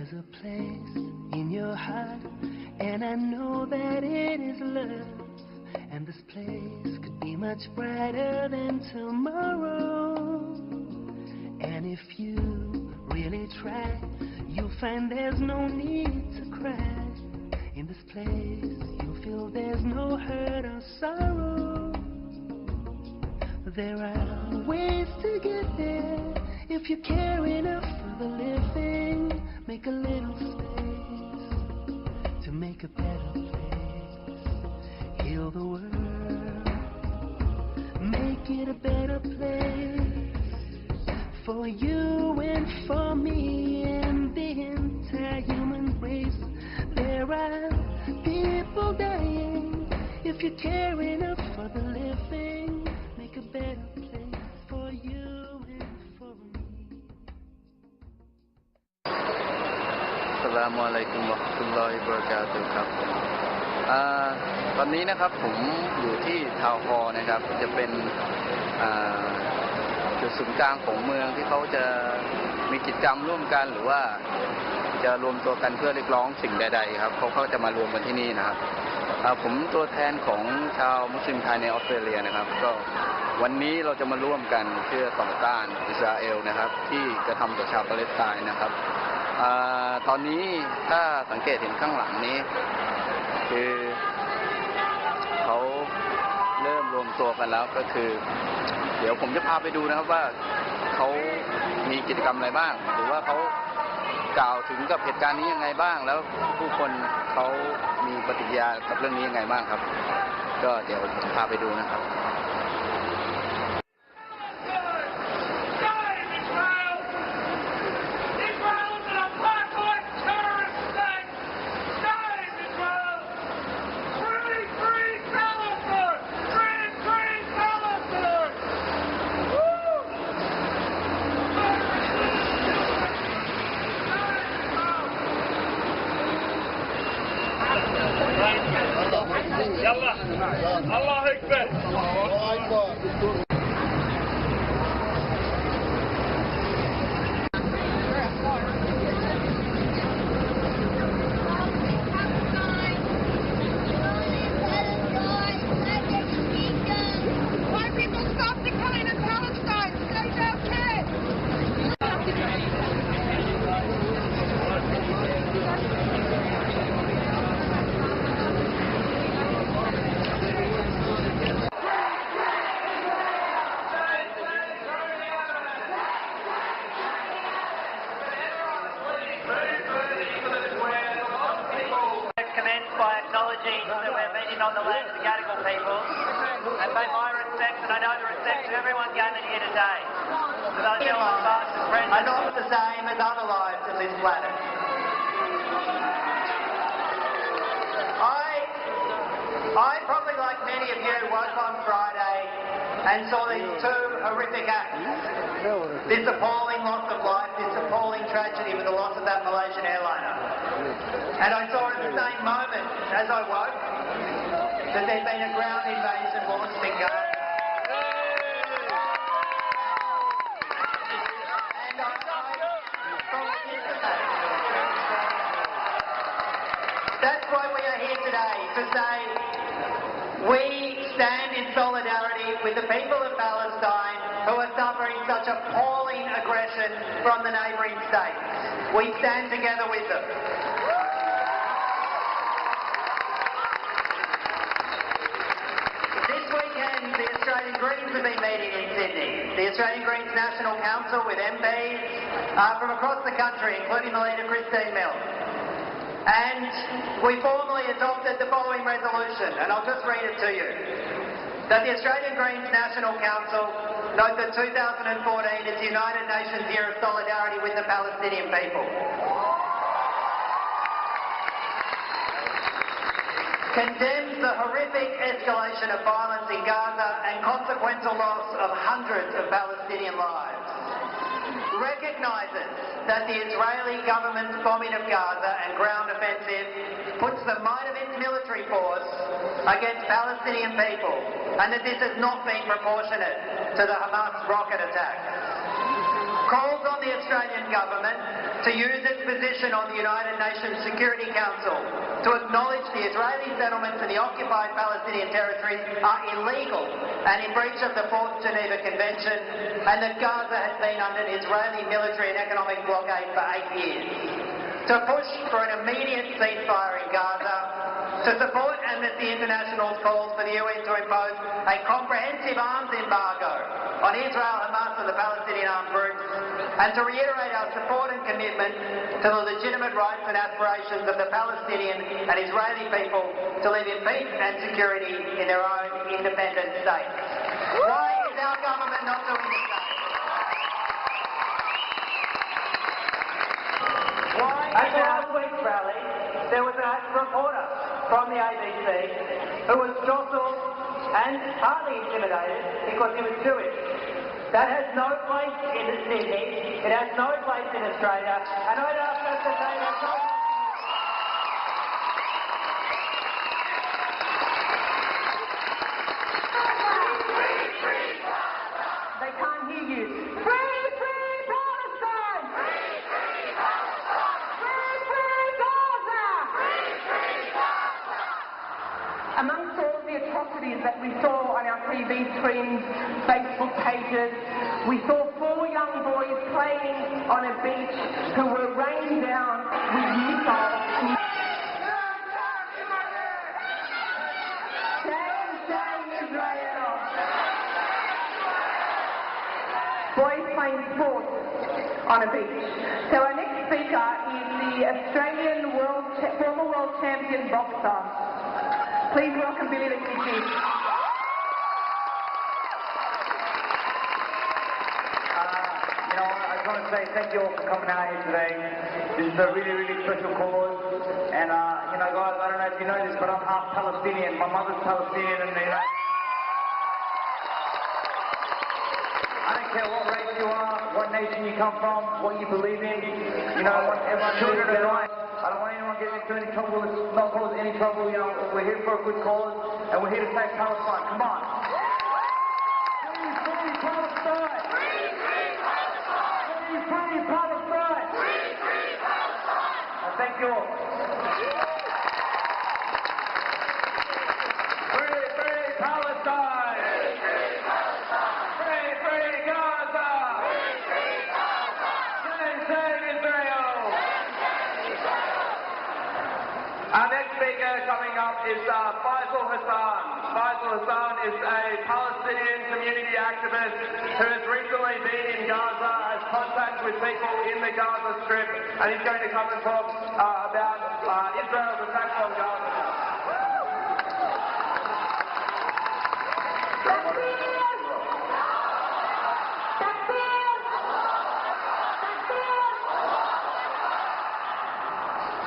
There's a place in your heart, and I know that it is love. And this place could be much brighter than tomorrow. And if you really try, you'll find there's no need to cry. In this place, you'll feel there's no hurt or sorrow. There are ways to get there. If you care enough for the living, make a little space to make a better place. Heal the world, make it a better place for you and for me and the entire human race. There are people dying. If you care enough for the living, make a better place for you and for me. อัสสลามุอะลัยกุมวะเราะห์มะตุลลอฮิวะบะเราะกาตุฮ์ครับตอนนี้นะครับผมอยู่ที่ทาวน์ฮอลล์นะครับจะเป็นจุดศูนย์กลางของเมืองที่เขาจะมีกิจกรรมร่วมกันหรือว่าจะรวมตัวกันเพื่อเรียกร้องสิ่งใดๆครับเขาจะมารวมกันที่นี่นะครับผมตัวแทนของชาวมุสลิมไทยในออสเตรเลียนะครับก็วันนี้เราจะมาร่วมกันเพื่อต่อต้านอิสราเอลนะครับที่กระทำต่อชาวปาเลสไตน์นะครับตอนนี้ถ้าสังเกตเห็นข้างหลังนี้คือเขาเริ่มรวมตัวกันแล้วก็คือเดี๋ยวผมจะพาไปดูนะครับว่าเขามีกิจกรรมอะไรบ้างหรือว่าเขากล่าวถึงกับเหตุการณ์นี้ยังไงบ้างแล้วผู้คนเขามีปฏิกิริยากับเรื่องนี้ยังไงบ้างครับก็เดี๋ยวผมพาไปดูนะครับيلا الله اكبر الله اكبر Why people stop declaring in Palestine? Stay down there. By acknowledging that we're meeting on the land of the Gadigal people and pay my respects and I know the respect of everyone gathered here today. To those elders, past and present, are not the same as other lives on this planet. I probably like many of you woke on Friday and saw these two horrific acts. This appalling loss of life, this appalling tragedy with the loss of that Malaysian airliner. And I saw at the same moment as I woke that there'd been a ground invasion launched in Gaza. And I fully sympathise. That's why we are here today, to say we stand in solidarity with the people of Palestine who are suffering such appalling aggression from the neighbouring states. We stand together with them. This weekend, the Australian Greens have been meeting in Sydney. The Australian Greens National Council with MPs from across the country, including the leader Christine Mills. And we formally adopted the following resolution, and I'll just read it to you. That the Australian Greens National Council note that 2014 is the United Nations Year of Solidarity with the Palestinian people. Condemns the horrific escalation of violence in Gaza and consequential loss of hundreds of Palestinian lives. Recognises that the Israeli government's bombing of Gaza and ground offensive puts the might of its military force against Palestinian people and that this has not been proportionate to the Hamas rocket attacks. Calls on the Australian government to use its position on the United Nations Security Council to acknowledge the Israeli settlements in the occupied Palestinian territories are illegal and in breach of the Fourth Geneva Convention, and that Gaza has been under an Israeli military and economic blockade for 8 years. To push for an immediate ceasefire in Gaza, to support Amnesty International's calls for the UN to impose a comprehensive arms embargo on Israel, Hamas and the Palestinian armed groups, and to reiterate our support and commitment to the legitimate rights and aspirations of the Palestinian and Israeli people to live in peace and security in their own independent states. Why is our government not doing the same? At last week's rally, there was a reporter from the ABC who was jostled and partly intimidated because he was Jewish. That has no place in Sydney, it has no place in Australia, and I'd ask us to take our time. They can't hear you. Free, free Palestine! Free, free Palestine! Free, free Gaza! Free, free Gaza! Amongst all the atrocities that we saw on our TV screens, Facebook pages, we saw 4 young boys playing on a beach who were rained down with missiles. Shame, Israel! Boys playing sports on a beach. So our next speaker is the Australian former world champion boxer. Please welcome Billy the Kid. I just want to say thank you all for coming out here today. This is a really, really special cause. And, guys, I don't know if you know this, but I'm half Palestinian. My mother's Palestinian, and, I don't care what race you are, what nation you come from, what you believe in. I want everyone to get it right. I don't want anyone getting into any trouble. It's not cause any trouble. We're here for a good cause, and we're here to save Palestine. Come on. Free Palestine! Free Palestine! Free Palestine! Free Palestine! Thank you all. Free Palestine! Free Gaza! Save Israel! Our next speaker coming up is Faisal Hassan. Faisal Hassan is a Palestinian community activist who has recently been in Gaza, has contact with people in the Gaza Strip, and he's going to come and talk about Israel's attack on Gaza.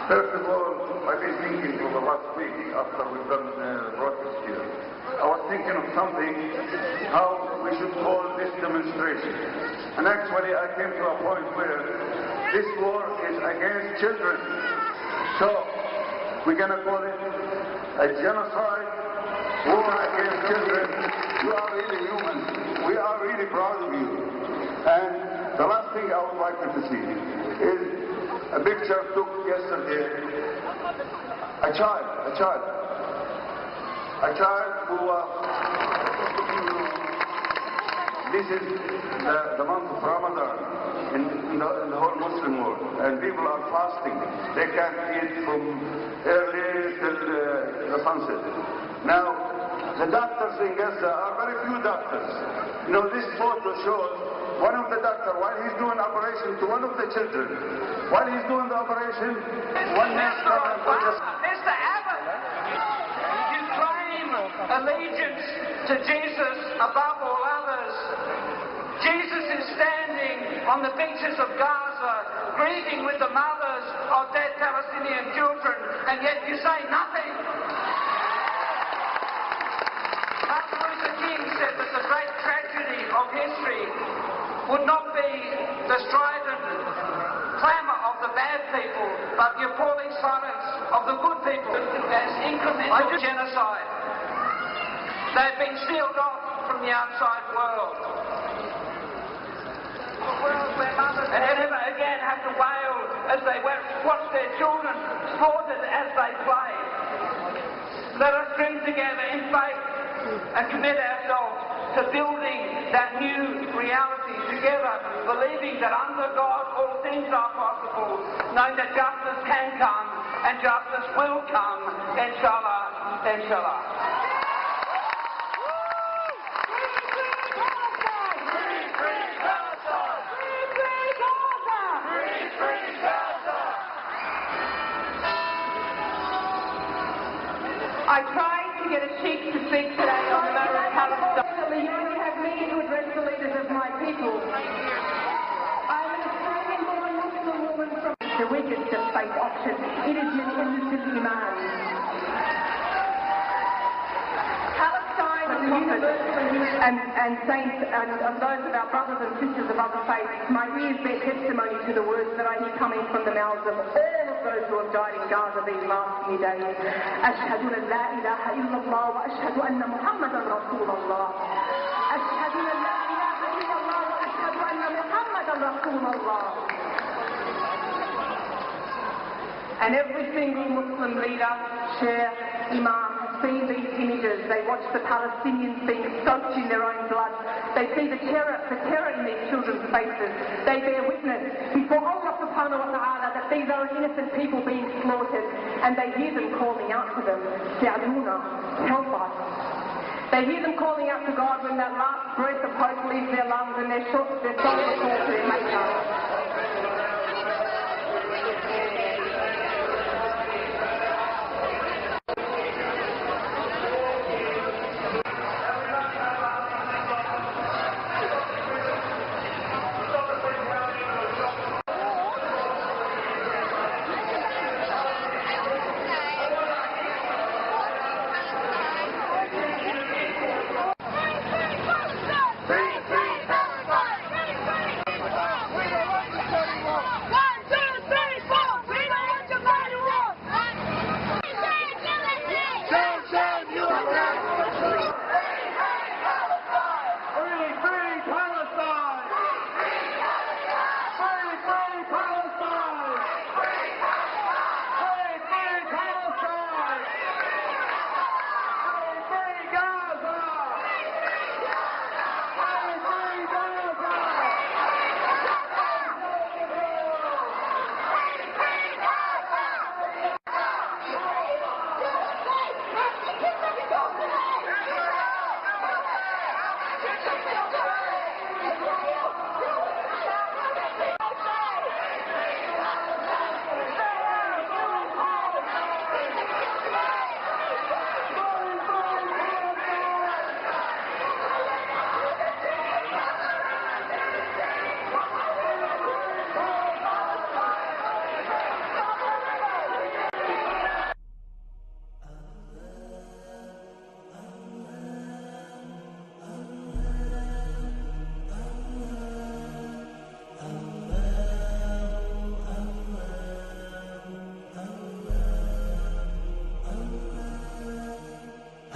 First of all, I've been thinking for the last week after we've done the protest here. I was thinking of something, how we should call this demonstration. And actually I came to a point where this war is against children. So we're going to call it a genocide, war against children. You are really human. We are really proud of you. And the last thing I would like you to see is a picture took yesterday, a child who this is the month of Ramadan in the whole Muslim world, and people are fasting. They can't eat from early till the sunset. Now, the doctors in Gaza are very few doctors. This photo shows one of the doctors, while he's doing operation to one of the children, while he's doing the operation, one nurse Mr. Abbott, you claim allegiance to Jesus above all others. Jesus is standing on the beaches of Gaza, grieving with the mothers of dead Palestinian children, and yet you say nothing. Martin Luther King said that the great tragedy of history would not be the strident clamour of the bad people, but the appalling silence of the good people. As incremental genocide. They've been sealed off from the outside world. And as they watch their children slaughtered as they play. Let us bring together in faith and commit ourselves to building that new reality together, believing that under God all things are possible, knowing that justice can come and justice will come, inshallah, inshallah. I tried to get a cheek to speak today on the matter of Palestine. You only have me to address the leaders of my people. I'm an Australian-born Muslim woman from the weakest of faith options. It is min iman. Palestine is the universe and saints and of those of our brothers and sisters of other faiths. My ears bear testimony to the words that I hear coming from the mouths of all of those who have died in Gaza these last few days. أشهد أن لا إله إلا الله وأشهد أن محمدا رسول الله. أشهد أن لا إله إلا الله وأشهد أن محمدا رسول الله. And every single Muslim leader, Sheikh, Imam, has seen these images. They watch the Palestinians being soaked in their own blood. They see the terror in these children's faces. They bear witness before Allah subhanahu wa ta'ala that these are innocent people being slaughtered, and they hear them calling out to them, Sa'aduna, help us. They hear them calling out to God when that last breath of hope leaves their lungs and their soul returns to their Maker.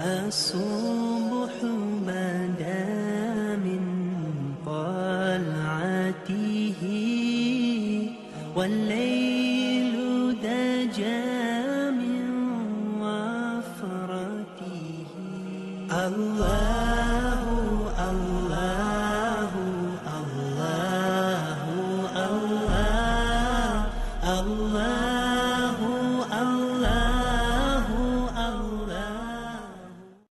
الصبح بدا من طلعته والليل دجى من وفرته الله الله الله الله الله